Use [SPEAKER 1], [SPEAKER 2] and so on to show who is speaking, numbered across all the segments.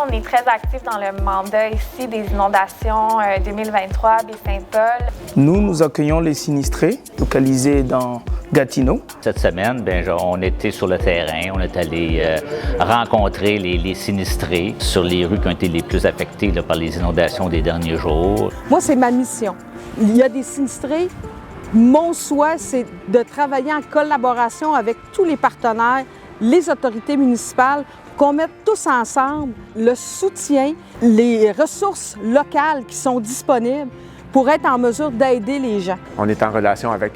[SPEAKER 1] On est très actifs dans le mandat ici des inondations 2023 Baie-Saint-Paul.
[SPEAKER 2] Nous accueillons les sinistrés localisés dans Gatineau.
[SPEAKER 3] Cette semaine, on était sur le terrain, on est allé rencontrer les sinistrés sur les rues qui ont été les plus affectées par les inondations des derniers jours.
[SPEAKER 4] Moi, c'est ma mission. Il y a des sinistrés. Mon souhait, c'est de travailler en collaboration avec tous les partenaires, les autorités municipales, qu'on mette tous ensemble le soutien, les ressources locales qui sont disponibles pour être en mesure d'aider les gens.
[SPEAKER 5] On est en relation avec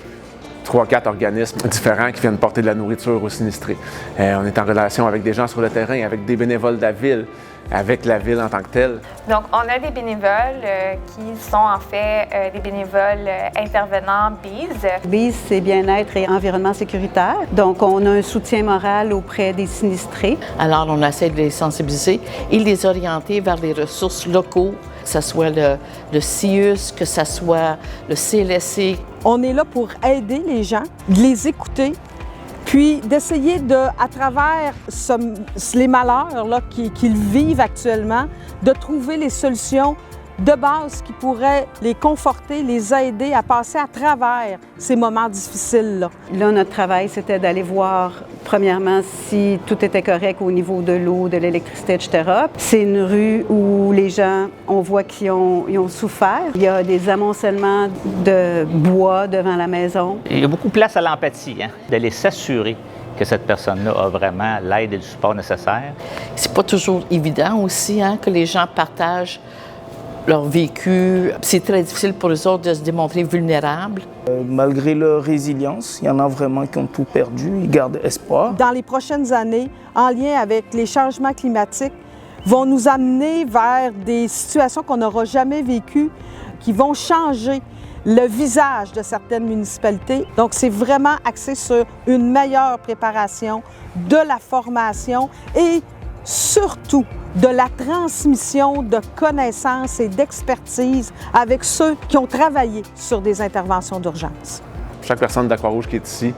[SPEAKER 5] 3-4 organismes différents qui viennent porter de la nourriture aux sinistrés. On est en relation avec des gens sur le terrain, avec des bénévoles de la ville, avec la ville en tant que telle.
[SPEAKER 1] Donc, on a des bénévoles qui sont en fait des bénévoles intervenants BEES.
[SPEAKER 6] BEES, c'est bien-être et environnement sécuritaire. Donc, on a un soutien moral auprès des sinistrés.
[SPEAKER 7] Alors, on essaie de les sensibiliser et les orienter vers les ressources locaux, que ce soit le CIUS, que ce soit le CLSC.
[SPEAKER 4] On est là pour aider les gens, de les écouter, puis d'essayer de, à travers les malheurs qu'ils vivent actuellement, de trouver les solutions de base qui pourraient les conforter, les aider à passer à travers ces moments difficiles-là.
[SPEAKER 6] Là, notre travail, c'était d'aller voir, premièrement, si tout était correct au niveau de l'eau, de l'électricité, etc. C'est une rue où les gens, on voit qu'ils ont souffert. Il y a des amoncellements de bois devant la maison.
[SPEAKER 3] Il y a beaucoup de place à l'empathie, d'aller s'assurer que cette personne-là a vraiment l'aide et le support nécessaire.
[SPEAKER 7] C'est pas toujours évident aussi que les gens partagent leur vécu. C'est très difficile pour eux autres de se démontrer vulnérables.
[SPEAKER 2] Malgré leur résilience, il y en a vraiment qui ont tout perdu, ils gardent espoir.
[SPEAKER 4] Dans les prochaines années, en lien avec les changements climatiques, vont nous amener vers des situations qu'on n'aura jamais vécues, qui vont changer le visage de certaines municipalités. Donc, c'est vraiment axé sur une meilleure préparation, de la formation et surtout de la transmission de connaissances et d'expertise avec ceux qui ont travaillé sur des interventions d'urgence.
[SPEAKER 5] Chaque personne de la Croix-Rouge qui est ici,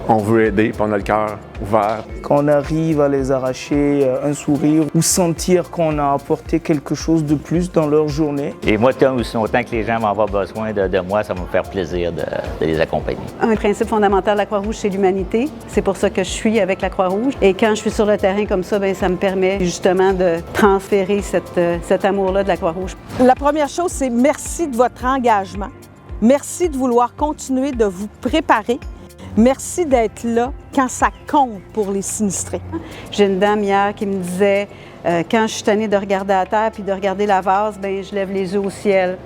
[SPEAKER 5] on veut aider, puis on a le cœur ouvert.
[SPEAKER 2] Quand on arrive à les arracher un sourire ou sentir qu'on a apporté quelque chose de plus dans leur journée.
[SPEAKER 3] Et moi, tant que les gens vont avoir besoin de moi, ça va me faire plaisir de les accompagner.
[SPEAKER 6] Un principe fondamental de la Croix-Rouge, c'est l'humanité. C'est pour ça que je suis avec la Croix-Rouge. Et quand je suis sur le terrain comme ça, ça me permet justement de transférer cet amour-là de la Croix-Rouge.
[SPEAKER 4] La première chose, c'est merci de votre engagement. Merci de vouloir continuer de vous préparer. Merci d'être là quand ça compte pour les sinistrés.
[SPEAKER 6] J'ai une dame hier qui me disait, quand je suis tannée de regarder à terre puis de regarder la vase, je lève les yeux au ciel.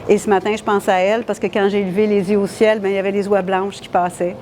[SPEAKER 6] Et ce matin, je pense à elle parce que quand j'ai levé les yeux au ciel, il y avait les oies blanches qui passaient.